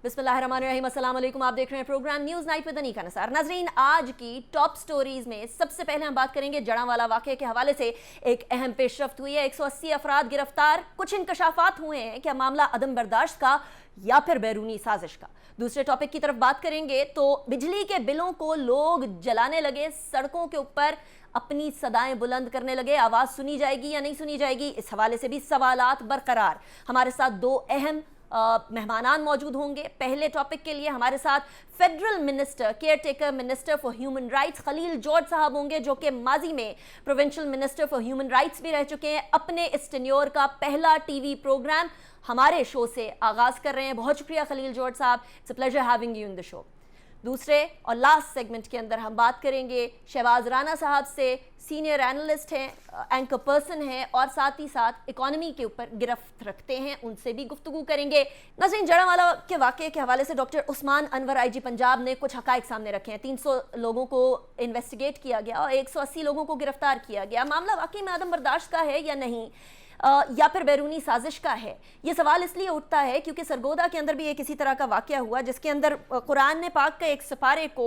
बिस्मिल्लाहिर्रहमानिर्रहीम, अस्सलाम वालेकुम। आप देख रहे हैं programme News Night with Anika Nasar. नाजरीन, आज की टॉप स्टोरीज में सबसे पहले हम बात करेंगे जड़ांवाला वाक़े के हवाले से एक अहम पेशरफ्त हुई है। 180 अफराद गिरफ्तार। कुछ इंकशाफात हुए हैं कि मामला अदम बर्दाश्त का या फिर बैरूनी साजिश का। दूसरे टॉपिक की तरफ बात करेंगे तो बिजली के बिलों को लोग जलाने लगे, सड़कों के ऊपर अपनी सदाएं बुलंद करने लगे। आवाज़ सुनी जाएगी या नहीं सुनी जाएगी, इस हवाले से भी सवालात बरकरार। हमारे साथ दो अहम मेहमानान मौजूद होंगे। पहले टॉपिक के लिए हमारे साथ federal minister, caretaker minister for human rights Khalil George साहब होंगे, जो कि माजी में provincial minister for human rights भी रह चुके हैं। अपने इस टेन्योर का पहला टीवी प्रोग्राम हमारे शो से आगाज कर रहे हैं। बहुत शुक्रिया खलील जॉर्ज साहब, it's a pleasure having you in the show. दूसरे और लास्ट सेगमेंट के अंदर हम बात करेंगे शहबाज राना साहब से। सीनियर एनालिस्ट हैं, एंकर पर्सन हैं और साथ ही साथ इकोनॉमी के ऊपर गिरफ्त रखते हैं, उनसे भी गुफ्तगू करेंगे। नाज़रीन, जड़ांवाला के वाक़े के हवाले से डॉक्टर उस्मान अनवर आईजी पंजाब ने कुछ हक़ाइक़ सामने रखे हैं। 300 लोगों को इन्वेस्टिगेट किया गया और 180 लोगों को गिरफ्तार किया गया। मामला वाकई में आदम बर्दाश्त का है या नहीं, या फिर बैरूनी साजिश का है? ये सवाल इसलिए उठता है क्योंकि सरगोदा के अंदर भी एक इसी तरह का वाक़या हुआ, जिसके अंदर कुरान ने पाक का एक सिपारे को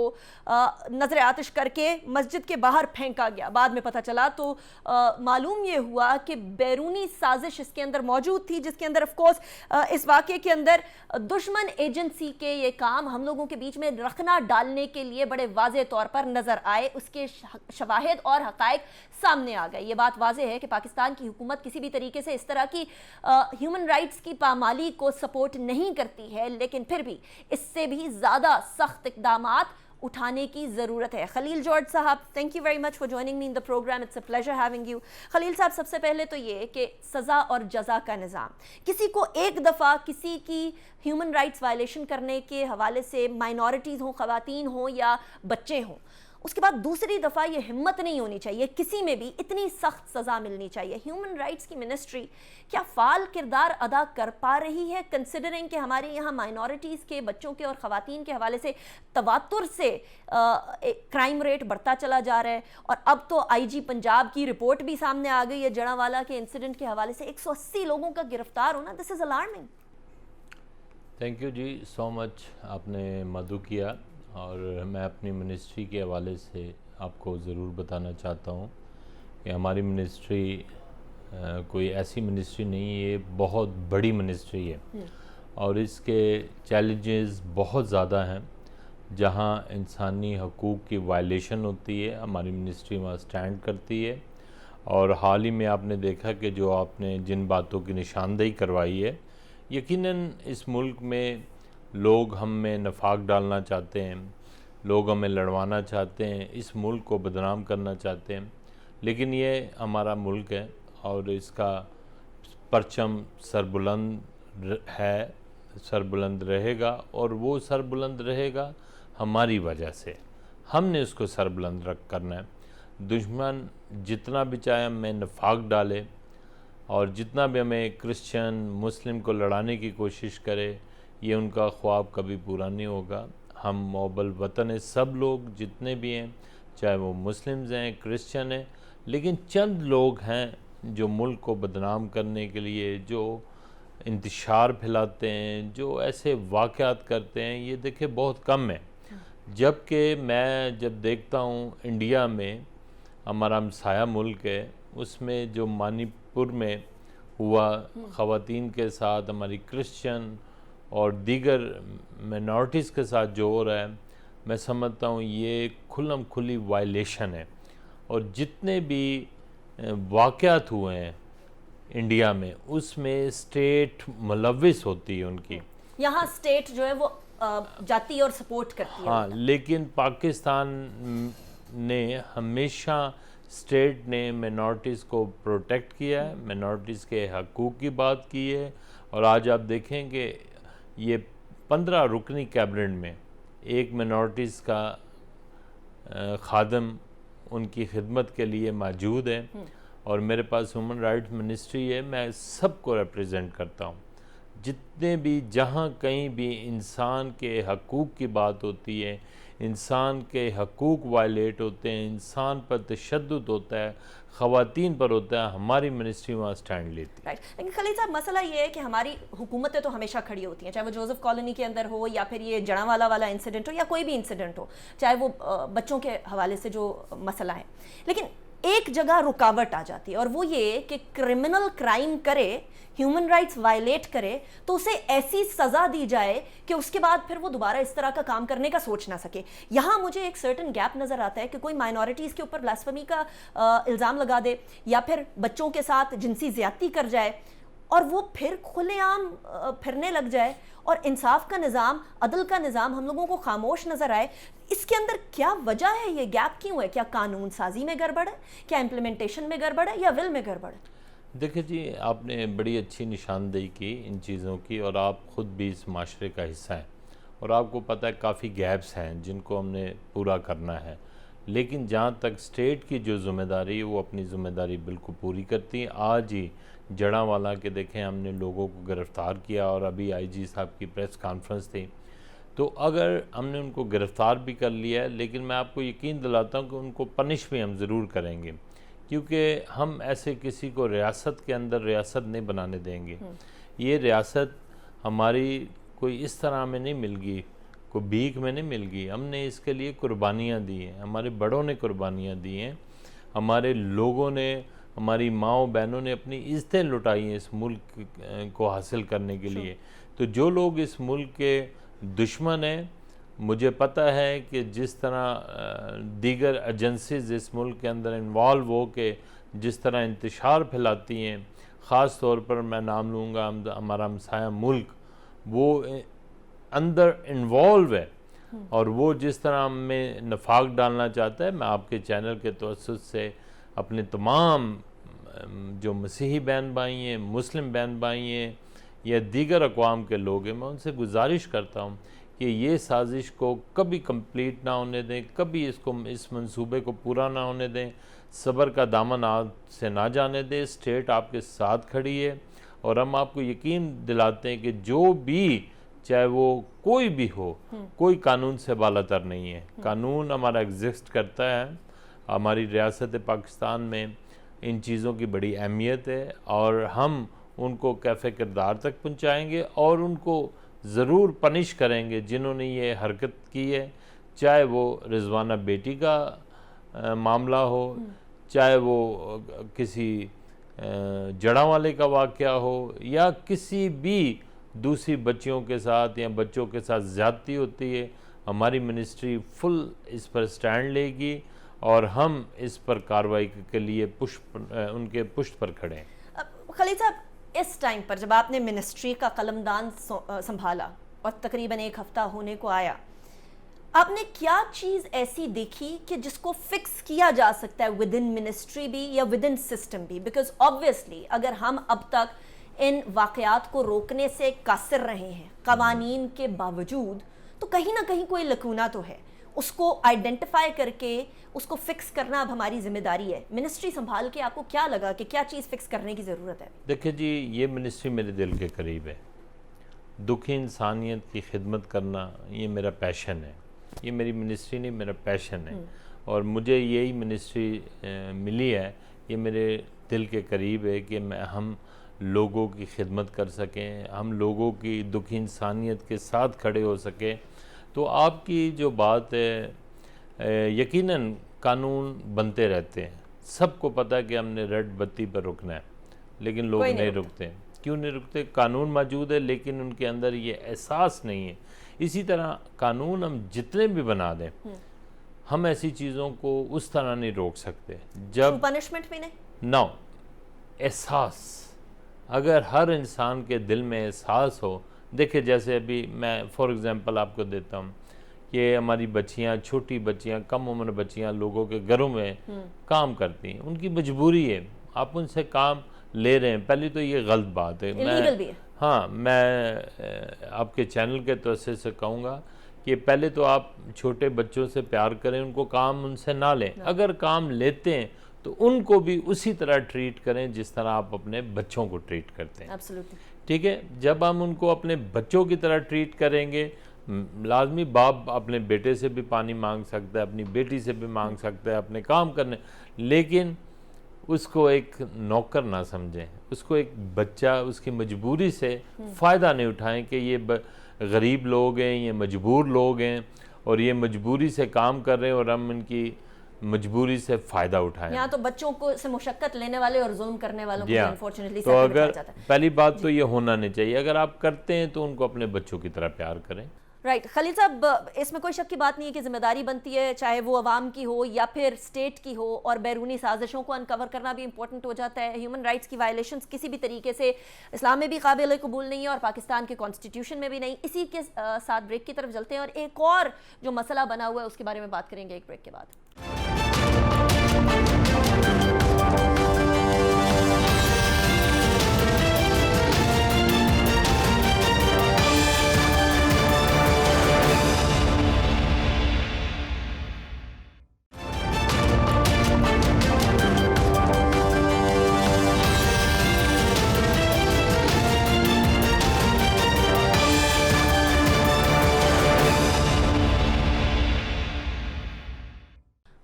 नजर आतिश करके मस्जिद के बाहर फेंका गया। बाद में पता चला तो मालूम ये हुआ कि बैरूनी साजिश इसके अंदर मौजूद थी, जिसके अंदर ऑफ कोर्स इस वाक़े के अंदर दुश्मन एजेंसी के ये काम हम लोगों के बीच में रखना डालने के लिए बड़े वाज़ेह तौर पर नज़र आए। उसके शवाहिद और हक़ाइक़ सामने आ गए। ये बात वाज़ेह है कि पाकिस्तान की हुकूमत किसी भी तरीके से इस तरह की ह्यूमन राइट्स की पामाली को सपोर्ट नहीं करती है, लेकिन फिर भी इससे भी ज़्यादा सख्त इक़दामात उठाने की ज़रूरत है। खलील जॉर्ज साहब, thank you very much for joining me in the programme, it's a pleasure having you. Khalil साहब, सबसे पहले तो ये कि सज़ा और जज़ा का निज़ाम, किसी को एक दफ़ा किसी की ह्यूमन राइट्स वायलेशन करने के हवाले से, माइनॉरिटीज़ हों, ख़वातीन हों या बच्चे हों, उसके बाद दूसरी दफ़ा ये हिम्मत नहीं होनी चाहिए किसी में भी इतनी सख्त सज़ा मिलनी चाहिए। ह्यूमन राइट्स की मिनिस्ट्री क्या फ़ाल किरदार अदा कर पा रही है, कंसिडरिंग कि हमारे यहाँ माइनॉरिटीज़ के बच्चों के और ख़वातीन के हवाले से तवातुर से क्राइम रेट बढ़ता चला जा रहा है? और अब तो आईजी पंजाब की रिपोर्ट भी सामने आ गई है जड़ांवाला के इंसिडेंट के हवाले से। 180 लोगों का गिरफ्तार होना, this is alarming. Thank you जी, सो मच आपने मदु किया। और मैं अपनी मिनिस्ट्री के हवाले से आपको ज़रूर बताना चाहता हूँ कि हमारी मिनिस्ट्री कोई ऐसी मिनिस्ट्री नहीं है, ये बहुत बड़ी मिनिस्ट्री है और इसके चैलेंजेस बहुत ज़्यादा हैं। जहाँ इंसानी हकूक़ की वायलेशन होती है, हमारी मिनिस्ट्री वहाँ स्टैंड करती है। और हाल ही में आपने देखा कि जो आपने जिन बातों की निशानदेही करवाई है, यकीनन इस मुल्क में लोग हम में नफाक डालना चाहते हैं, लोग हमें लड़वाना चाहते हैं, इस मुल्क को बदनाम करना चाहते हैं। लेकिन ये हमारा मुल्क है और इसका परचम सरबुलंद है, सरबुलंद रहेगा और वो सरबुलंद रहेगा हमारी वजह से। हमने उसको सरबुलंद रख करना है। दुश्मन जितना भी चाहे हमें नफाक डाले और जितना भी हमें क्रिश्चियन मुस्लिम को लड़ाने की कोशिश करे, ये उनका ख्वाब कभी पूरा नहीं होगा। हम मोबल वतन है, सब लोग जितने भी हैं, चाहे वो मुस्लिम्स हैं, क्रिश्चियन हैं, लेकिन चंद लोग हैं जो मुल्क को बदनाम करने के लिए जो इंतशार फैलाते हैं, जो ऐसे वाक़यात करते हैं, ये देखे बहुत कम है। जबकि मैं जब देखता हूँ इंडिया में, हमारा हमसाया मुल्क है, उसमें जो मणिपुर में हुआ ख़वातीन के साथ, हमारी क्रिश्चियन और दीगर मिनॉरिटीज़ के साथ जो हो रहा है, मैं समझता हूँ ये खुल्लम खुली वायलेशन है। और जितने भी वाक़यात हुए हैं इंडिया में, उसमें स्टेट मुलव्विस होती है उनकी। यहाँ स्टेट जो है वो जाती और सपोर्ट करती है। हाँ, लेकिन पाकिस्तान ने हमेशा स्टेट ने मिनॉरिटीज़ को प्रोटेक्ट किया है, मिनॉरिटीज़ के हकूक़ की बात की है। और आज आप देखेंगे ये 15 रुकनी कैबिनेट में एक मिनॉरिटीज़ का खादम उनकी खिदमत के लिए मौजूद है। और मेरे पास ह्यूमन राइट्स मिनिस्ट्री है, मैं सबको रिप्रेजेंट करता हूँ। जितने भी, जहाँ कहीं भी इंसान के हकूक़ की बात होती है, इंसान के हकूक़ वायलेट होते हैं, इंसान पर तशद्दुद होता है, ख़वातीन पर होता है, हमारी मिनिस्ट्री वहाँ स्टैंड लेती है। राइट, लेकिन खलील साहब मसला ये है कि हमारी हुकूमतें तो हमेशा खड़ी होती हैं, चाहे वो जोसेफ कॉलोनी के अंदर हो या फिर ये जड़ांवाला वाला इंसिडेंट हो या कोई भी इंसिडेंट हो, चाहे वो बच्चों के हवाले से जो मसला है, लेकिन एक जगह रुकावट आ जाती है और वो ये कि क्रिमिनल क्राइम करे, ह्यूमन राइट्स वायलेट करे तो उसे ऐसी सज़ा दी जाए कि उसके बाद फिर वो दोबारा इस तरह का काम करने का सोच ना सके। यहाँ मुझे एक सर्टन गैप नज़र आता है कि कोई माइनॉरिटीज़ के ऊपर ब्लास्फेमी का इल्ज़ाम लगा दे या फिर बच्चों के साथ जिनसी ज़्यादती कर जाए और वो फिर खुलेआम फिरने लग जाए और इंसाफ का निज़ाम, अदल का निज़ाम हम लोगों को खामोश नज़र आए। इसके अंदर क्या वजह है, ये गैप क्यों है? क्या कानून साजी में गड़बड़ है, क्या इम्प्लीमेंटेशन में गड़बड़ है या विल में गड़बड़ है? देखिए जी, आपने बड़ी अच्छी निशानदेही की इन चीज़ों की और आप ख़ुद भी इस माशरे का हिस्सा हैं और आपको पता है काफ़ी गैप्स हैं जिनको हमने पूरा करना है, लेकिन जहाँ तक स्टेट की जो ज़िम्मेदारी है वो अपनी ज़िम्मेदारी बिल्कुल पूरी करती है। आज ही जड़ांवाला के देखें हमने लोगों को गिरफ़्तार किया और अभी आईजी साहब की प्रेस कॉन्फ्रेंस थी, तो अगर हमने उनको गिरफ़्तार भी कर लिया है, लेकिन मैं आपको यकीन दिलाता हूँ कि उनको पनिश भी हम ज़रूर करेंगे, क्योंकि हम ऐसे किसी को रियासत के अंदर रियासत नहीं बनाने देंगे। ये रियासत हमारी कोई इस तरह में नहीं मिल गई, कोई भीख में नहीं मिल गई, हमने इसके लिए कुर्बानियाँ दी हैं, हमारे बड़ों ने कुर्बानियाँ दी हैं, हमारे लोगों ने, हमारी माँओं बहनों ने अपनी इज़्ज़तें लुटाई हैं इस मुल्क को हासिल करने के लिए। तो जो लोग इस मुल्क के दुश्मन हैं, मुझे पता है कि जिस तरह दीगर एजेंसीज़ इस मुल्क के अंदर इन्वॉल्व हो के जिस तरह इंतशार फैलाती हैं, ख़ास तौर पर मैं नाम लूँगा हमारा हमसाया मुल्क, वो अंदर इन्वॉल्व है और वो जिस तरह में नफाक डालना चाहता है, मैं आपके चैनल के तवज्जुह से अपने तमाम जो मसीही बहन भाई हैं, मुस्लिम बहन भाई हैं या दीगर अक़वाम के लोग हैं, मैं उनसे गुजारिश करता हूँ कि ये साजिश को कभी कंप्लीट ना होने दें, कभी इस मंसूबे को पूरा ना होने दें, सब्र का दामन हाथ से ना जाने दें। स्टेट आपके साथ खड़ी है और हम आपको यकीन दिलाते हैं कि जो भी, चाहे वो कोई भी हो, कोई कानून से बालातर नहीं है। कानून हमारा एग्जिस्ट करता है, हमारी रियासत पाकिस्तान में इन चीज़ों की बड़ी अहमियत है और हम उनको कैफ़े किरदार तक पहुँचाएँगे और उनको ज़रूर पनिश करेंगे जिन्होंने ये हरकत की है, चाहे वो रिजवाना बेटी का मामला हो, चाहे वो किसी जड़ांवाले का वाक़या हो या किसी भी दूसरी बच्चियों के साथ या बच्चों के साथ ज़्यादती होती है। हमारी मिनिस्ट्री फुल इस पर स्टैंड लेगी और हम इस पर कार्रवाई के लिए उनके पुष्ट पर खड़े हैं। खलील साहब, इस टाइम पर जब आपने मिनिस्ट्री का कलमदान संभाला और तकरीबन एक हफ्ता होने को आया, आपने क्या चीज़ ऐसी देखी कि जिसको फिक्स किया जा सकता है विद इन मिनिस्ट्री भी या विद इन सिस्टम भी? बिकॉज ऑब्वियसली अगर हम अब तक इन वाक़यात को रोकने से कासिर रहे हैं कवानीन के बावजूद, तो कहीं ना कहीं कोई लकूना तो है। उसको आइडेंटिफाई करके उसको फिक्स करना अब हमारी जिम्मेदारी है। मिनिस्ट्री संभाल के आपको क्या लगा कि क्या चीज़ फिक्स करने की ज़रूरत है? देखिए जी, ये मिनिस्ट्री मेरे दिल के करीब है। दुखी इंसानियत की खिदमत करना ये मेरा पैशन है, ये मेरी मिनिस्ट्री नहीं, मेरा पैशन है और मुझे यही मिनिस्ट्री मिली है। ये मेरे दिल के करीब है कि हम लोगों की खिदमत कर सकें, हम लोगों की दुखी इंसानियत के साथ खड़े हो सकें। तो आपकी जो बात है, यकीनन कानून बनते रहते हैं, सबको पता है कि हमने रेड बत्ती पर रुकना है, लेकिन लोग नहीं रुकते। क्यों नहीं रुकते? कानून मौजूद है लेकिन उनके अंदर ये एहसास नहीं है। इसी तरह कानून हम जितने भी बना दें, हम ऐसी चीज़ों को उस तरह नहीं रोक सकते जब पनिशमेंट भी नहीं। नो, एहसास, अगर हर इंसान के दिल में एहसास हो। देखिए, जैसे अभी मैं फॉर एग्ज़ाम्पल आपको देता हूँ कि हमारी बच्चियाँ, छोटी बच्चियाँ, कम उम्र बच्चियाँ लोगों के घरों में काम करती हैं, उनकी मजबूरी है, आप उनसे काम ले रहे हैं, पहले तो ये गलत बात है। मैं आपके चैनल के तवज्जुह से कहूँगा कि पहले तो आप छोटे बच्चों से प्यार करें, उनको काम उनसे ना लें। अगर काम लेते हैं तो उनको भी उसी तरह ट्रीट करें जिस तरह आप अपने बच्चों को ट्रीट करते हैं। Absolutely. ठीक है, जब हम उनको अपने बच्चों की तरह ट्रीट करेंगे लाजमी बाप अपने बेटे से भी पानी मांग सकता है, अपनी बेटी से भी मांग सकता है अपने काम करने, लेकिन उसको एक नौकर ना समझें, उसको एक बच्चा, उसकी मजबूरी से फ़ायदा नहीं उठाएं कि ये गरीब लोग हैं, ये मजबूर लोग हैं और ये मजबूरी से काम कर रहे हैं और हम इनकी मजबूरी से फ़ायदा उठाएं। यहाँ तो बच्चों को से मुशक्कत लेने वाले और जुल्म करने वालों को अनफॉर्चुनेटली तो अगर पहली बात तो ये होना नहीं चाहिए, अगर आप करते हैं तो उनको अपने बच्चों की तरह प्यार करें। राइट खलील साहब, इसमें कोई शक की बात नहीं है कि जिम्मेदारी बनती है, चाहे वो अवाम की हो या फिर स्टेट की हो, और बैरूनी साजिशों को अनकवर करना भी इंपॉर्टेंट हो जाता है। ह्यूमन राइट्स की वायलेशंस किसी भी तरीके से इस्लाम में भी काबिल कबूल नहीं है और पाकिस्तान के कॉन्स्टिट्यूशन में भी नहीं। इसी के साथ ब्रेक की तरफ चलते हैं और एक और जो मसला बना हुआ है उसके बारे में बात करेंगे एक ब्रेक के बाद।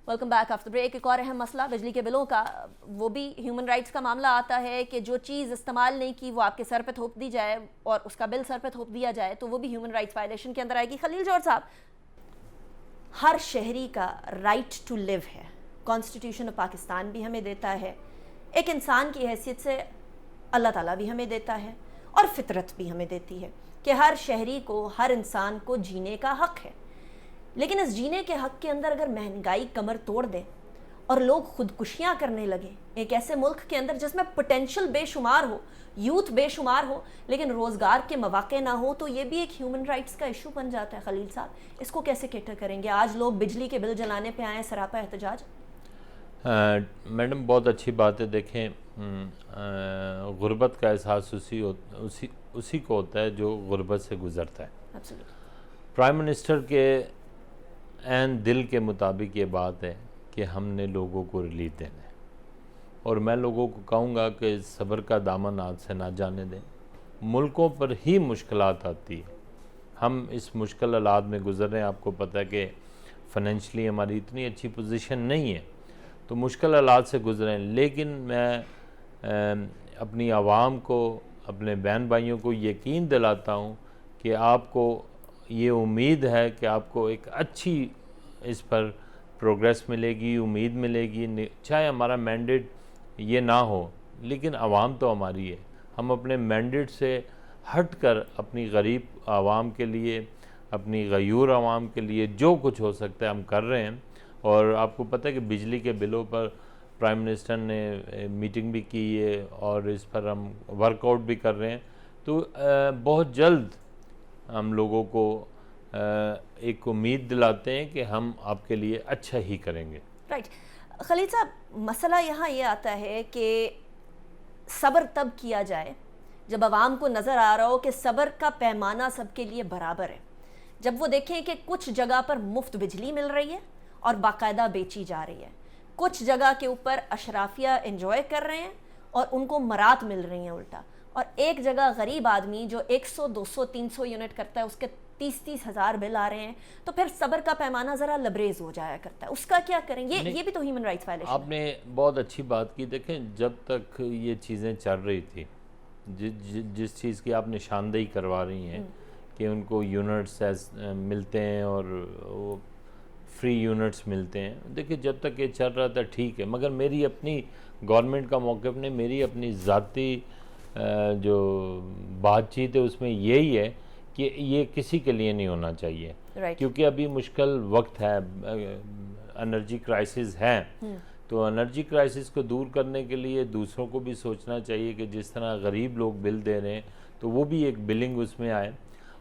Welcome back after break. एक और अहम मसला बिजली के बिलों का, वो भी ह्यूमन राइट्स का मामला आता है कि जो चीज़ इस्तेमाल नहीं की वो आपके सर पे थोप दी जाए और उसका बिल सर पे थोप दिया जाए, तो वो भी ह्यूमन राइट्स वायलेशन के अंदर आएगी। खलील जौहर साहब, हर शहरी का राइट टू लिव है, कॉन्स्टिट्यूशन ऑफ पाकिस्तान भी हमें देता है, एक इंसान की हैसियत से अल्लाह ताला भी हमें देता है और फितरत भी हमें देती है कि हर शहरी को, हर इंसान को जीने का हक है। लेकिन इस जीने के हक के अंदर अगर महंगाई कमर तोड़ दे और लोग खुदकुशियां करने लगे, एक ऐसे मुल्क के अंदर जिसमें पोटेंशियल बेशुमार हो, यूथ बेशुमार हो, लेकिन रोज़गार के मौके ना हो, तो ये भी एक ह्यूमन राइट्स का इशू बन जाता है। खलील साहब, इसको कैसे कैटर करेंगे? आज लोग बिजली के बिल जलाने पे आए, सरापा एहतजाज। मैडम बहुत अच्छी बात है। देखें, गुर्बत का एहसास उसी को होता है जो गुर्बत से गुज़रता है। प्राइम मिनिस्टर के एन दिल के मुताबिक ये बात है कि हमने लोगों को रिलीफ देना है, और मैं लोगों को कहूँगा कि सब्र का दामन हाथ से ना जाने दें। मुल्कों पर ही मुश्किलात आती है, हम इस मुश्किल हालात में गुज़र रहे हैं। आपको पता है कि फ़ाइनेंशली हमारी इतनी अच्छी पोजीशन नहीं है, तो मुश्किल हालात से गुज़रे हैं। लेकिन मैं अपनी आवाम को, अपने बहन भाइयों को यकीन दिलाता हूँ कि आपको ये उम्मीद है कि आपको एक अच्छी इस पर प्रोग्रेस मिलेगी, उम्मीद मिलेगी। चाहे हमारा मैंडेट ये ना हो, लेकिन आवाम तो हमारी है। हम अपने मैंडेट से हटकर अपनी गरीब आवाम के लिए, अपनी गयूर आवाम के लिए जो कुछ हो सकता है हम कर रहे हैं। और आपको पता है कि बिजली के बिलों पर प्राइम मिनिस्टर ने मीटिंग भी की है और इस पर हम वर्कआउट भी कर रहे हैं। तो बहुत जल्द हम लोगों को एक उम्मीद दिलाते हैं कि हम आपके लिए अच्छा ही करेंगे। राइट खलील साहब, मसला यहाँ ये आता है कि सब्र तब किया जाए जब आवाम को नज़र आ रहा हो कि सब्र का पैमाना सबके लिए बराबर है। जब वो देखें कि कुछ जगह पर मुफ्त बिजली मिल रही है और बाकायदा बेची जा रही है, कुछ जगह के ऊपर अशराफिया एंजॉय कर रहे हैं और उनको मरात मिल रही हैं उल्टा, और एक जगह गरीब आदमी जो 100, 200, 300 यूनिट करता है उसके 30-30 हज़ार बिल आ रहे हैं, तो फिर सब्र का पैमाना ज़रा लबरेज हो जाया करता है। उसका क्या करें? ये भी तो ह्यूमन राइट्स वायलेशन। आपने बहुत अच्छी बात की। देखें, जब तक ये चीज़ें चल रही थी, जिस चीज़ की आप निशानदेही करवा रही हैं कि उनको यूनिट्स मिलते हैं और वो फ्री यूनिट्स मिलते हैं, देखिए जब तक ये चल रहा था ठीक है, मगर मेरी अपनी गवर्नमेंट का मौक़िफ़ ने, मेरी अपनी ज़ाती जो बातचीत है उसमें यही है कि ये किसी के लिए नहीं होना चाहिए। क्योंकि अभी मुश्किल वक्त है, एनर्जी क्राइसिस है, तो एनर्जी क्राइसिस को दूर करने के लिए दूसरों को भी सोचना चाहिए कि जिस तरह गरीब लोग बिल दे रहे हैं तो वो भी एक बिलिंग उसमें आए।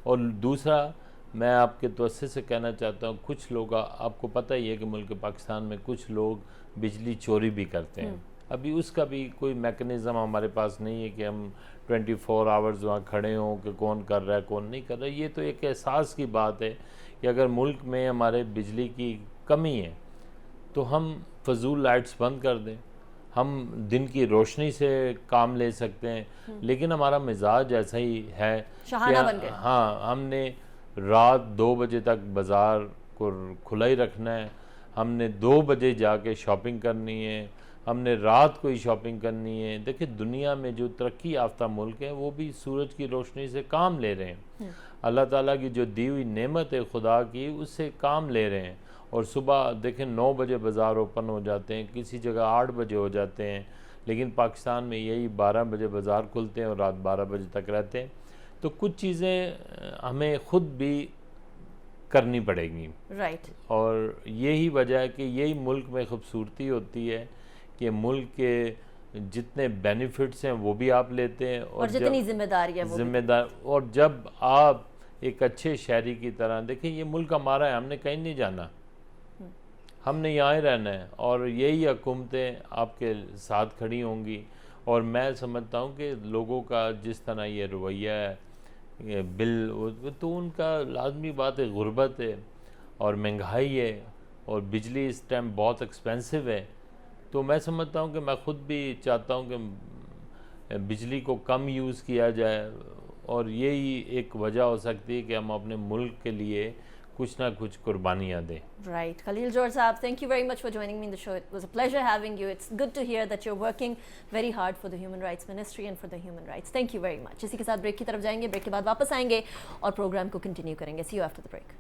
और दूसरा, मैं आपके तवज्जो से कहना चाहता हूँ, कुछ लोग, आपको पता ही है कि मुल्क पाकिस्तान में कुछ लोग बिजली चोरी भी करते हैं। अभी उसका भी कोई मैकेनिज़्म हमारे पास नहीं है कि हम 24 आवर्स वहाँ खड़े हों कि कौन कर रहा है कौन नहीं कर रहा है। ये तो एक एहसास की बात है कि अगर मुल्क में हमारे बिजली की कमी है तो हम फजूल लाइट्स बंद कर दें, हम दिन की रोशनी से काम ले सकते हैं। लेकिन हमारा मिजाज ऐसा ही है कि हाँ, हमने रात 2 बजे तक बाज़ार को खुला ही रखना है, हमने 2 बजे जाके शॉपिंग करनी है, हमने रात को ही शॉपिंग करनी है। देखिए दुनिया में जो तरक्की याफ्ता मुल्क हैं वो भी सूरज की रोशनी से काम ले रहे हैं, अल्लाह ताला की जो दी हुई नेमत है खुदा की, उससे काम ले रहे हैं। और सुबह देखें 9 बजे बाज़ार ओपन हो जाते हैं, किसी जगह 8 बजे हो जाते हैं, लेकिन पाकिस्तान में यही 12 बजे बाज़ार खुलते हैं और रात 12 बजे तक रहते हैं। तो कुछ चीज़ें हमें ख़ुद भी करनी पड़ेंगी, राइट। और यही वजह है कि यही मुल्क में खूबसूरती होती है कि मुल्क के जितने बेनिफिट्स हैं वो भी आप लेते हैं और जितनी जिम्मेदारी है वो जिम्मेदार। और जब आप एक अच्छे शहरी की तरह, देखिए ये मुल्क हमारा है, हमने कहीं नहीं जाना, हमने यहाँ ही रहना है, और यही हुकूमतें आपके साथ खड़ी होंगी। और मैं समझता हूँ कि लोगों का जिस तरह ये रवैया है, ये बिल, तो उनका लाजमी बात है, गुर्बत है और महंगाई है और बिजली इस टाइम बहुत एक्सपेंसिव है। तो मैं समझता हूँ कि मैं ख़ुद भी चाहता हूँ कि बिजली को कम यूज़ किया जाए, और यही एक वजह हो सकती है कि हम अपने मुल्क के लिए कुछ ना कुछ कुर्बानियाँ दें। Right. Khalil George Saab, thank you very much for joining me in the show. It was a pleasure having you. It's good to hear that you're working very hard for the Human Rights Ministry and for the human rights. Thank you very much. इसी के साथ break की तरफ जाएंगे, break के बाद वापस आएंगे और प्रोग्राम को कंटिन्यू करेंगे. See you after the break.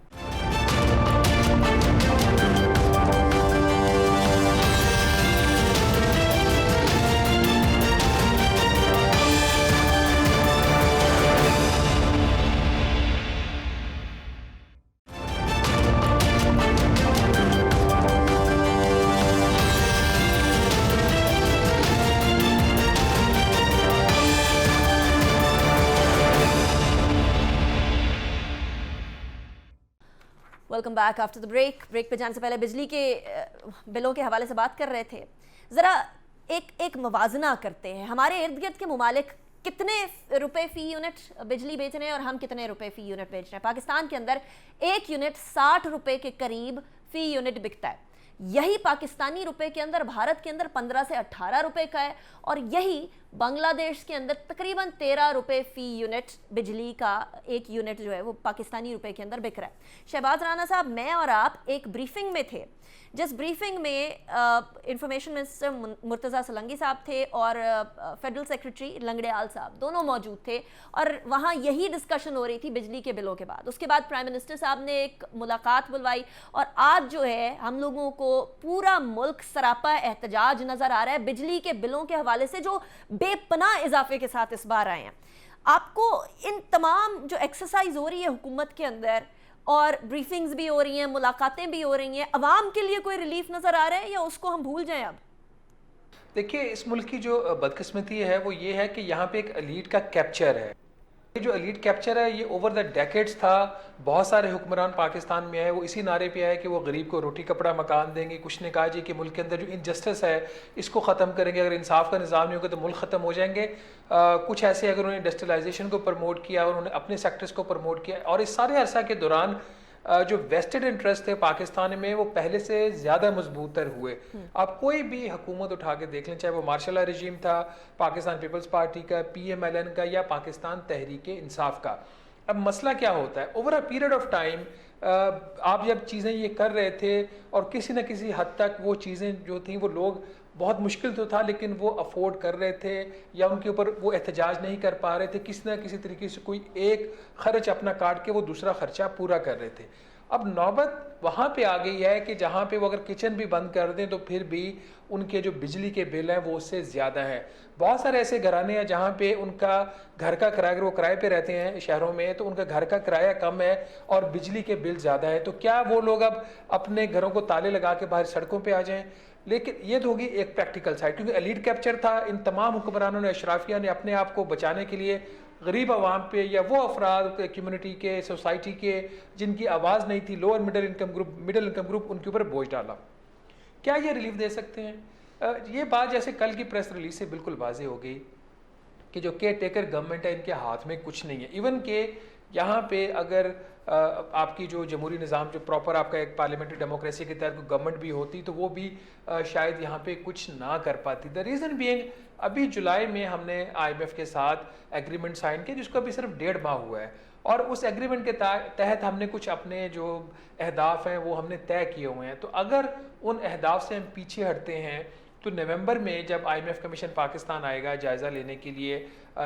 Welcome back after the break. Break पे जाने से पहले बिजली के बिलों के हवाले से बात कर रहे थे। ज़रा एक मवाजना करते हैं, हमारे इर्द गिर्द के ममालिक कितने रुपए फ़ी यूनिट बिजली बेच रहे हैं और हम कितने रुपए फ़ी यूनिट बेच रहे हैं। पाकिस्तान के अंदर 1 यूनिट 60 रुपए के करीब फ़ी यूनिट बिकता है। यही पाकिस्तानी रुपए के अंदर भारत के अंदर 15 से 18 रुपए का है, और यही बांग्लादेश के अंदर तकरीबन 13 रुपए फ़ी यूनिट बिजली का 1 यूनिट जो है वो पाकिस्तानी रुपए के अंदर बिक रहा है। शहबाज राना साहब, मैं और आप एक ब्रीफिंग में थे, जिस ब्रीफिंग में इंफॉर्मेशन मिनिस्टर मुर्तज़ा सोलंकी साहब थे और फेडरल सेक्रेटरी लंगड़ेयाल साहब दोनों मौजूद थे, और वहाँ यही डिस्कशन हो रही थी बिजली के बिलों के बाद। उसके बाद प्राइम मिनिस्टर साहब ने एक मुलाकात बुलवाई, और आज जो है हम लोगों को पूरा मुल्क सरापा एहतजाज नज़र आ रहा है बिजली के बिलों के हवाले से, जो बेपनाह इजाफे के साथ इस बार आए हैं। आपको इन तमाम जो एक्सरसाइज हो रही है हुकूमत के अंदर, और ब्रीफिंग्स भी हो रही हैं, मुलाकातें भी हो रही हैं, अवाम के लिए कोई रिलीफ नज़र आ रहा है या उसको हम भूल जाएं अब? देखिए, इस मुल्क की जो बदकिस्मती है वो ये है कि यहाँ पे एक एलीट का कैप्चर है। ये जो एलीट कैप्चर है ये ओवर द डेकेड्स था। बहुत सारे हुक्मरान पाकिस्तान में आए, वो इसी नारे पे आए कि वो गरीब को रोटी कपड़ा मकान देंगे। कुछ ने कहा जी कि मुल्क के अंदर जो इनजस्टिस है इसको ख़त्म करेंगे, अगर इंसाफ का निज़ाम नहीं होगा तो मुल्क ख़त्म हो जाएंगे। कुछ ऐसे अगर उन्होंने इंडस्ट्रियलाइजेशन को प्रमोट किया और उन्होंने अपने सेक्टर्स को प्रमोट किया, और इस सारे अरसा के दौरान जो वेस्टेड इंटरेस्ट थे पाकिस्तान में वो पहले से ज़्यादा मजबूत तर हुए। आप कोई भी हुकूमत उठा के देख लें, चाहे वो मार्शल रजीम था, पाकिस्तान पीपल्स पार्टी का, PMLN का, या पाकिस्तान तहरीक इंसाफ का। अब मसला क्या होता है, over a period of time आप जब चीज़ें ये कर रहे थे और किसी न किसी हद तक वो चीज़ें जो थी वो लोग, बहुत मुश्किल तो था लेकिन वो अफोर्ड कर रहे थे या उनके ऊपर वो एहतजाज नहीं कर पा रहे थे, किसी न किसी तरीके से कोई एक खर्च अपना काट के वो दूसरा खर्चा पूरा कर रहे थे। अब नौबत वहाँ पे आ गई है कि जहाँ पे वो अगर किचन भी बंद कर दें तो फिर भी उनके जो बिजली के बिल हैं वो उससे ज़्यादा हैं। बहुत सारे ऐसे घराने हैं जहाँ पे उनका घर का किराया, अगर वो किराए पे रहते हैं शहरों में, तो उनका घर का किराया कम है और बिजली के बिल ज़्यादा है। तो क्या वो लोग अब अपने घरों को ताले लगा के बाहर सड़कों पर आ जाएँ? लेकिन ये तो होगी एक प्रैक्टिकल साइड, क्योंकि एलीट कैप्चर था। इन तमाम हुक्मरानों ने, अशराफिया ने अपने आप को बचाने के लिए गरीब आवाम पे या वो अफराद कम्युनिटी के, सोसाइटी के जिनकी आवाज़ नहीं थी, लोअर मिडिल इनकम ग्रुप, उनके ऊपर बोझ डाला। क्या ये रिलीफ दे सकते हैं? ये बात जैसे कल की प्रेस रिलीज से बिल्कुल वाज़ेह हो गई कि जो केयर टेकर गवर्नमेंट है इनके हाथ में कुछ नहीं है। इवन के यहाँ पे अगर आपकी जो जमहूरी निज़ाम जो प्रॉपर आपका एक पार्लियामेंट्री डेमोक्रेसी के तहत गवर्नमेंट भी होती तो वो भी शायद यहाँ पे कुछ ना कर पाती। द रीज़न बीइंग अभी जुलाई में हमने IMF के साथ एग्रीमेंट साइन किया जिसको अभी सिर्फ 1.5 माह हुआ है, और उस एग्रीमेंट के तहत हमने कुछ अपने जो अहदाफ हैं वो हमने तय किए हुए हैं। तो अगर उन अहदाफ से हम पीछे हटते हैं तो नवंबर में जब IMF कमीशन पाकिस्तान आएगा जायज़ा लेने के लिए,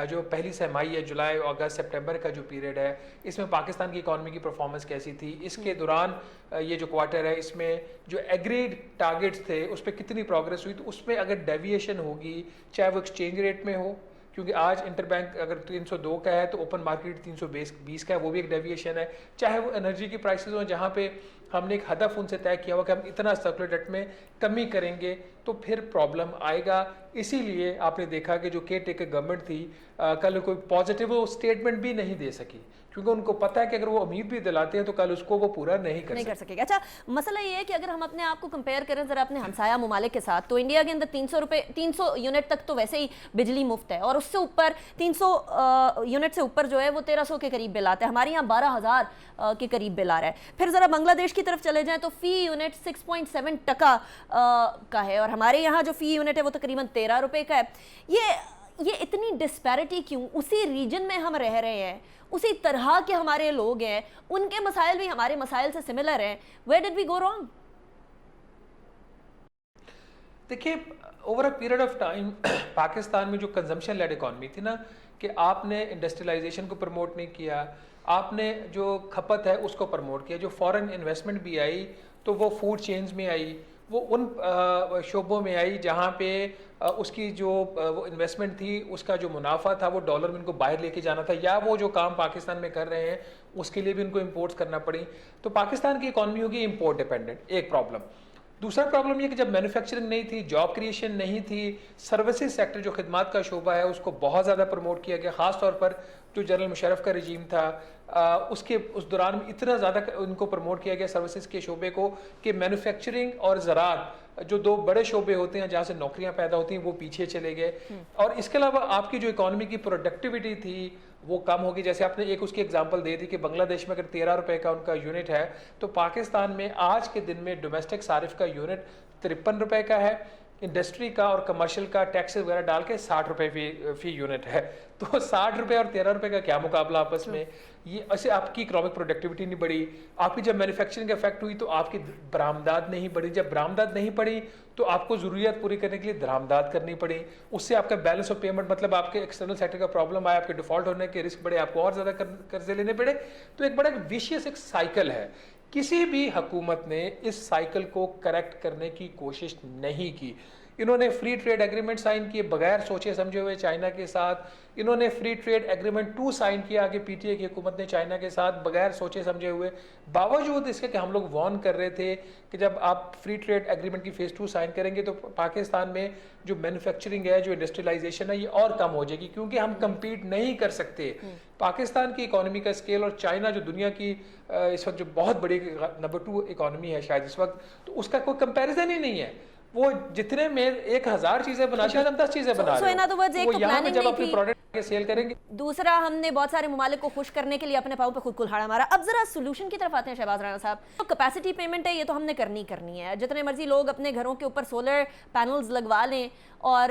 जो पहली सहमाही है जुलाई अगस्त सितंबर का जो पीरियड है, इसमें पाकिस्तान की इकॉनमी की परफॉर्मेंस कैसी थी, इसके दौरान ये जो क्वार्टर है इसमें जो एग्रीड टारगेट्स थे उस पर कितनी प्रोग्रेस हुई, तो उसमें अगर डेविएशन होगी, चाहे वो एक्सचेंज रेट में हो, क्योंकि आज इंटरबैंक अगर 302 का है तो ओपन मार्केट 320 का है, वो भी एक डेविएशन है, चाहे वो एनर्जी की प्राइसेस हो जहाँ पे हमने एक हदफ उनसे तय किया हुआ कि हम इतना सर्कुलर डेट में कमी करेंगे, तो फिर प्रॉब्लम आएगा। इसीलिए आपने देखा कि जो केयर टेकर गवर्नमेंट थी कल कोई पॉजिटिव स्टेटमेंट भी नहीं दे सकी, क्योंकि उनको पता है कि अगर वो उम्मीद भी दिलाते हैं तो कल उसको वो पूरा नहीं कर सकेगा। अच्छा, मसला ये है कि अगर हम अपने आप को कंपेयर करें जरा अपने हमसाया ममालिक के साथ, तो इंडिया के अंदर 300 यूनिट तक तो वैसे ही बिजली मुफ्त है, और उससे ऊपर 300 यूनिट से ऊपर जो है वो 1300 के करीब बिल आता है। हमारे यहाँ 12,000 के करीब बिल आ रहा है। फिर ज़रा बांग्लादेश की तरफ चले जाएं तो फ़ी यूनिट 6.7% का है, और हमारे यहाँ जो फ़ी यूनिट है वो तकरीबन 13 रुपये का है। ये इतनी डिस्पैरिटी क्यों? उसी रीजन में हम रह रहे हैं, उसी तरह के हमारे लोग हैं, उनके मसाइल भी हमारे मसाइल से सिमिलर हैं। Where did we go wrong? देखिए, over a period of time Pakistan में जो कंजम्पशन लेड इकॉनमी थी ना, कि आपने इंडस्ट्रियलाइजेशन को प्रमोट नहीं किया, आपने जो खपत है उसको प्रमोट किया, जो फॉरेन इन्वेस्टमेंट भी आई तो वो फूड चेन्स में आई, वो उन शोबों में आई जहाँ पे उसकी जो वो इन्वेस्टमेंट थी उसका जो मुनाफा था वो डॉलर में उनको बाहर लेके जाना था, या वो जो काम पाकिस्तान में कर रहे हैं उसके लिए भी उनको इंपोर्ट्स करना पड़ी। तो पाकिस्तान की इकॉनमी होगी इंपोर्ट डिपेंडेंट, एक प्रॉब्लम। दूसरा प्रॉब्लम ये कि जब मैन्युफैक्चरिंग नहीं थी, जॉब क्रिएशन नहीं थी, सर्विसेज सेक्टर जो खिदमात का शोबा है उसको बहुत ज़्यादा प्रमोट किया गया, ख़ास तौर पर जो जनरल मुशर्रफ का रजीम था उसके उस दौरान में इतना ज़्यादा उनको प्रमोट किया गया सर्विसेज के शोबे को कि मैन्युफैक्चरिंग और ज़राअत जो दो बड़े शोबे होते हैं जहाँ से नौकरियाँ पैदा होती हैं वो पीछे चले गए। और इसके अलावा आपकी जो इकॉनमी की प्रोडक्टिविटी थी वो कम होगी। जैसे आपने एक उसकी एग्जांपल दे दी कि बांग्लादेश में अगर 13 रुपए का उनका यूनिट है तो पाकिस्तान में आज के दिन में डोमेस्टिक सारिफ का यूनिट 53 रुपए का है, इंडस्ट्री का और कमर्शियल का टैक्स वगैरह डाल के 60 रुपए फी यूनिट है। तो 60 रुपए और 13 रुपए का क्या मुकाबला आपस में? ये ऐसे आपकी इकोनॉमिक प्रोडक्टिविटी नहीं बढ़ी। आपकी जब मैन्युफैक्चरिंग इफेक्ट हुई तो आपकी बरामदात नहीं बढ़ी, जब बरामदात नहीं बढ़ी तो आपको ज़रूरियात पूरी करने के लिए दरामदात करनी पड़ी, उससे आपका बैलेंस ऑफ पेमेंट मतलब आपके एक्सटर्नल सेक्टर का प्रॉब्लम आया, आपके डिफॉल्ट होने के रिस्क बढ़े, आपको और ज़्यादा कर्जे लेने पड़े। तो एक बड़ा विशियस एक साइकिल है। किसी भी हुकूमत ने इस साइकिल को करेक्ट करने की कोशिश नहीं की। इन्होंने फ्री ट्रेड एग्रीमेंट साइन किए बगैर सोचे समझे हुए चाइना के साथ, इन्होंने फ्री ट्रेड एग्रीमेंट 2 साइन किया आगे पीटीए की हुकूमत ने चाइना के साथ बगैर सोचे समझे हुए, बावजूद इसके कि हम लोग वार्न कर रहे थे कि जब आप फ्री ट्रेड एग्रीमेंट की फेज़ 2 साइन करेंगे तो पाकिस्तान में जो मैन्युफैक्चरिंग है, जो इंडस्ट्रियलाइजेशन है, ये और कम हो जाएगी क्योंकि हम कम्पीट नहीं कर सकते। पाकिस्तान की इकॉनमी का स्केल और चाइना जो दुनिया की इस वक्त जो बहुत बड़ी नंबर 2 इकॉनमी है शायद इस वक्त, तो उसका कोई कंपैरिजन ही नहीं है। वो जितने में 1000 चीजें बनाते हैं हम 10 चीजें बना रहे हैं। वो यहाँ पे जब अपने प्रोडक्ट सेल करेंगे। दूसरा, हमने बहुत सारे ममालिक को खुश करने के लिए अपने पाँव पे खुद कुल्हाड़ा मारा। अब जरा सोल्यूशन की तरफ आते हैं शहबाज राना साहब। तो कैपेसिटी पेमेंट है, ये तो हमने करनी है। जितने मर्जी लोग अपने घरों के ऊपर सोलर पैनल्स लगवा लें और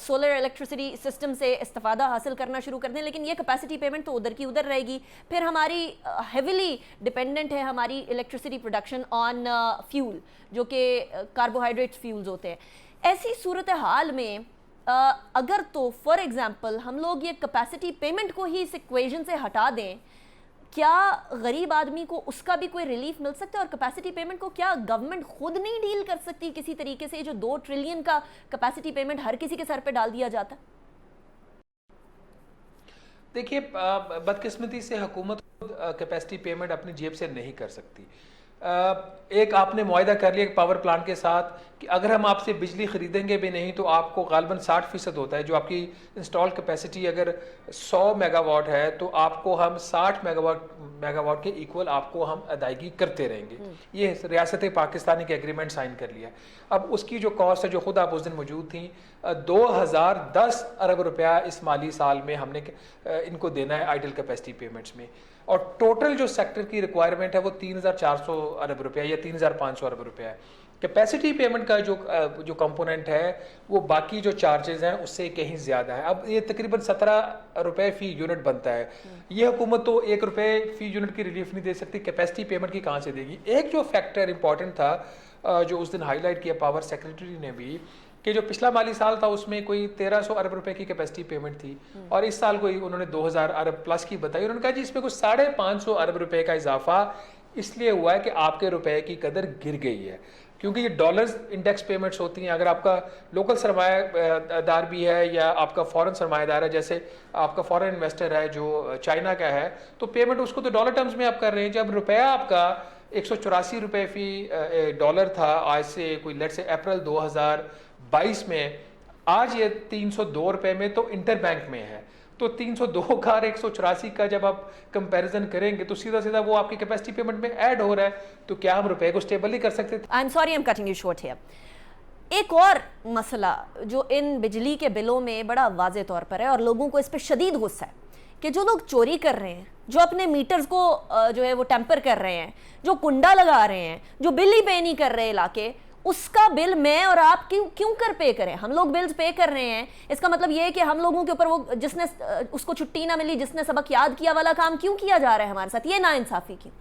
सोलर इलेक्ट्रिसिटी सिस्टम से इस्तेफादा हासिल करना शुरू कर दें, लेकिन ये कैपेसिटी पेमेंट तो उधर की उधर रहेगी। फिर हमारी हेविली डिपेंडेंट है हमारी इलेक्ट्रिसिटी प्रोडक्शन ऑन फ्यूल, जो कि कार्बोहाइड्रेट फ्यूल्स होते हैं। ऐसी सूरत हाल में अगर तो फॉर एग्जांपल हम लोग ये कैपेसिटी पेमेंट को ही इस इक्वेशन से हटा दें, क्या गरीब आदमी को उसका भी कोई रिलीफ मिल सकता है? और कैपेसिटी पेमेंट को क्या गवर्नमेंट खुद नहीं डील कर सकती किसी तरीके से? जो 2 ट्रिलियन का कैपेसिटी पेमेंट हर किसी के सर पे डाल दिया जाता। देखिए, बदकिस्मती से हुकूमत कैपेसिटी पेमेंट अपनी जेब से नहीं कर सकती। एक आपने मुआहदा कर लिया पावर प्लांट के साथ कि अगर हम आपसे बिजली खरीदेंगे भी नहीं तो आपको गालबन 60% होता है जो आपकी इंस्टॉल कैपेसिटी अगर 100 मेगावाट है तो आपको हम 60 मेगावाट के इक्वल आपको हम अदायगी करते रहेंगे। ये रियासत पाकिस्तानी के एग्रीमेंट साइन कर लिया। अब उसकी जो कॉस्ट है, जो खुद आप उस दिन मौजूद थी, 2010 अरब रुपया इस माली साल में हमने इनको देना है आइडल कैपेसिटी पेमेंट्स में, और टोटल जो सेक्टर की रिक्वायरमेंट है वो 3400 अरब रुपया या 3500 अरब रुपया है। कैपेसिटी पेमेंट का जो कंपोनेंट है वो बाकी जो चार्जेस हैं उससे कहीं ज़्यादा है। अब ये तकरीबन 17 रुपये फ़ी यूनिट बनता है। ये हुकूमत तो 1 रुपये फ़ी यूनिट की रिलीफ नहीं दे सकती, कैपेसिटी पेमेंट की कहाँ से देगी। एक जो फैक्टर इंपॉर्टेंट था जो उस दिन हाईलाइट किया पावर सेक्रेटरी ने भी, कि जो पिछला माली साल था उसमें कोई 1300 अरब रुपए की कैपेसिटी पेमेंट थी और इस साल कोई उन्होंने 2000 अरब प्लस की बताई। उन्होंने कहा जी इसमें कुछ 550 अरब रुपए का इजाफा इसलिए हुआ है कि आपके रुपए की कदर गिर गई है, क्योंकि ये डॉलर्स इंडेक्स पेमेंट्स होती हैं। अगर आपका लोकल सरमायादार भी है या आपका फॉरेन सरमायादार है, जैसे आपका फॉरेन इन्वेस्टर है जो चाइना का है, तो पेमेंट उसको तो डॉलर टर्म्स में आप कर रहे हैं। जब रुपया आपका 184 रुपये फ़ी डॉलर था आज से कोई लेट से अप्रैल 2022 में, आज ये 302 रुपये में तो इंटर बैंक में है। तो 302 का 184 का जब आप कंपैरिजन करेंगे तो सीधा सीधा वो आपकी कैपेसिटी पेमेंट में ऐड हो रहा है। तो क्या हम रुपए को स्टेबल नहीं कर सकते? I am sorry, I am cutting you short here. एक और मसला जो इन बिजली के बिलों में बड़ा वाज़े तौर पर है और लोगों को इस पर शदीद गुस्सा है कि जो लोग चोरी कर रहे हैं, जो अपने मीटर्स को जो है वो टेम्पर कर रहे हैं, जो कुंडा लगा रहे हैं, जो बिल ही पे नहीं कर रहे इलाके, उसका बिल मैं और आप क्यों कर पे करें? हम लोग बिल्स पे कर रहे हैं, इसका मतलब ये है कि हम लोगों के ऊपर वो जिसने उसको छुट्टी ना मिली, जिसने सबक याद किया वाला काम क्यों किया जा रहा है हमारे साथ? ये नाइंसाफी क्यों?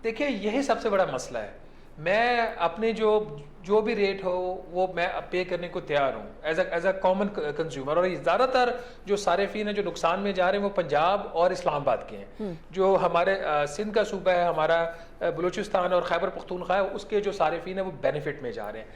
देखिए यही सबसे बड़ा मसला है। मैं अपने जो भी रेट हो वो मैं पे करने को तैयार हूँ एज अ कॉमन कंज्यूमर। और ज़्यादातर जो सारिफीन है जो नुकसान में जा रहे हैं वो पंजाब और इस्लामाबाद के हैं। जो हमारे सिंध का सूबा है, हमारा बलूचिस्तान और खैबर पख्तूनख्वा है, उसके जो सारिफीन है वो बेनिफिट में जा रहे हैं,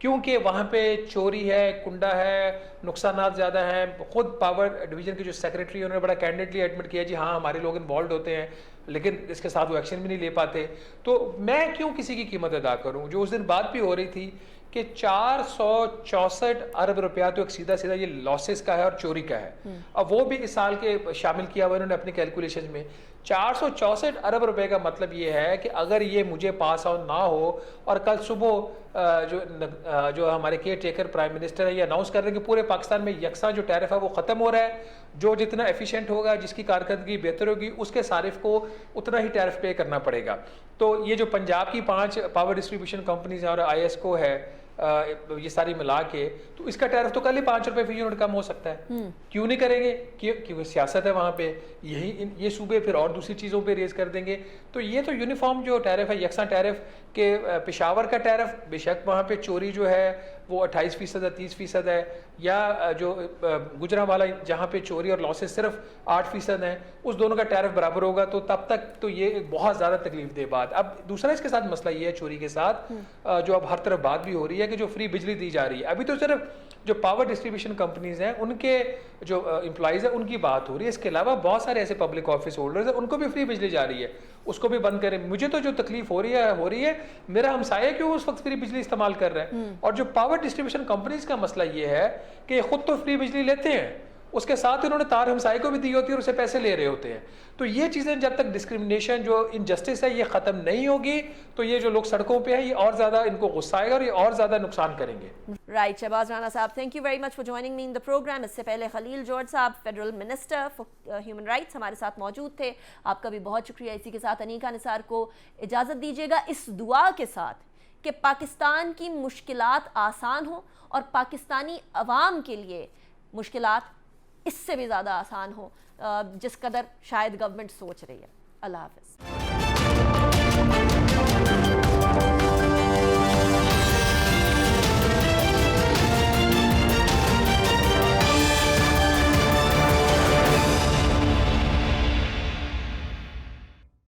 क्योंकि वहाँ पे चोरी है, कुंडा है, नुकसानात ज़्यादा हैं। खुद पावर डिवीज़न के जो सेक्रेटरी उन्होंने बड़ा कैंडिडेटली एडमिट किया जी हाँ हमारे लोग इन्वॉल्व होते हैं, लेकिन इसके साथ वो एक्शन भी नहीं ले पाते। तो मैं क्यों किसी की कीमत अदा करूं? जो उस दिन बात भी हो रही थी कि 464 अरब रुपया तो एक सीधा सीधा ये लॉसेस का है और चोरी का है। अब वो भी इस साल के शामिल किया हुआ इन्होंने अपनी कैलकुलेशन में। 464 अरब रुपए का मतलब ये है कि अगर ये मुझे पास ऑन ना हो और कल सुबह जो हमारे केयर टेकर प्राइम मिनिस्टर है ये अनाउंस कर रहे हैं कि पूरे पाकिस्तान में यकसा जो टैरिफ है वो ख़त्म हो रहा है, जो जितना एफिशिएंट होगा, जिसकी कारकर्दगी बेहतर होगी, उसके सारिफ को उतना ही टैरिफ पे करना पड़ेगा। तो ये जो पंजाब की 5 पावर डिस्ट्रीब्यूशन कंपनीज हैं और IESCO है, ये सारी मिला के, तो इसका टैरिफ तो कल ही 5 रुपये फी यूनिट कम हो सकता है। क्यों नहीं करेंगे? क्योंकि सियासत है वहाँ पे। ये सूबे फिर और दूसरी चीज़ों पे रेज कर देंगे। तो ये तो यूनिफॉर्म जो टैरिफ है, यकसा टैरिफ के पेशावर का टैरिफ, बेशक वहाँ पे चोरी जो है वो 28% है, 30% है, या जो गुजरांवाला जहाँ पे चोरी और लॉसेस सिर्फ 8% है, उस दोनों का टैरिफ बराबर होगा। तो तब तक तो ये एक बहुत ज़्यादा तकलीफ दे बात। अब दूसरा इसके साथ मसला ये है चोरी के साथ, जो अब हर तरफ बात भी हो रही है कि जो फ्री बिजली दी जा रही है, अभी तो सिर्फ जो पावर डिस्ट्रीब्यूशन कंपनीज हैं उनके जो एम्प्लॉइज़ हैं उनकी बात हो रही है। इसके अलावा बहुत सारे ऐसे पब्लिक ऑफिस होल्डर्स हैं उनको भी फ्री बिजली जा रही है, उसको भी बंद करें। मुझे तो जो तकलीफ हो रही है मेरा हमसाया क्यों उस वक्त फ्री बिजली इस्तेमाल कर रहा है। और जो पावर डिस्ट्रीब्यूशन कंपनीज का मसला ये है कि खुद तो फ्री बिजली लेते हैं, उसके साथ इन्होंने तार हमसाये को भी दी होती है और उसे पैसे ले रहे होते हैं। तो ये चीज़ें जब तक डिस्क्रिमिनेशन जो इनजस्टिस है ये ख़त्म नहीं होगी तो ये जो लोग सड़कों पे हैं ये और ज़्यादा इनको गुस्सा आएगा और ये और ज़्यादा नुकसान करेंगे। राइट, शहबाज राना साहब, thank you very much for joining me in the programme. इससे पहले खलील जॉर्ज साहब, federal minister for human rights, हमारे साथ मौजूद थे। आपका भी बहुत शुक्रिया। इसी के साथ अनीका निसार को इजाज़त दीजिएगा इस दुआ के साथ कि पाकिस्तान की मुश्किलात आसान हो और पाकिस्तानी अवाम के लिए मुश्किलात इससे भी ज़्यादा आसान हो जिस कदर शायद गवर्नमेंट सोच रही है। अल्लाह हाफ़िज़।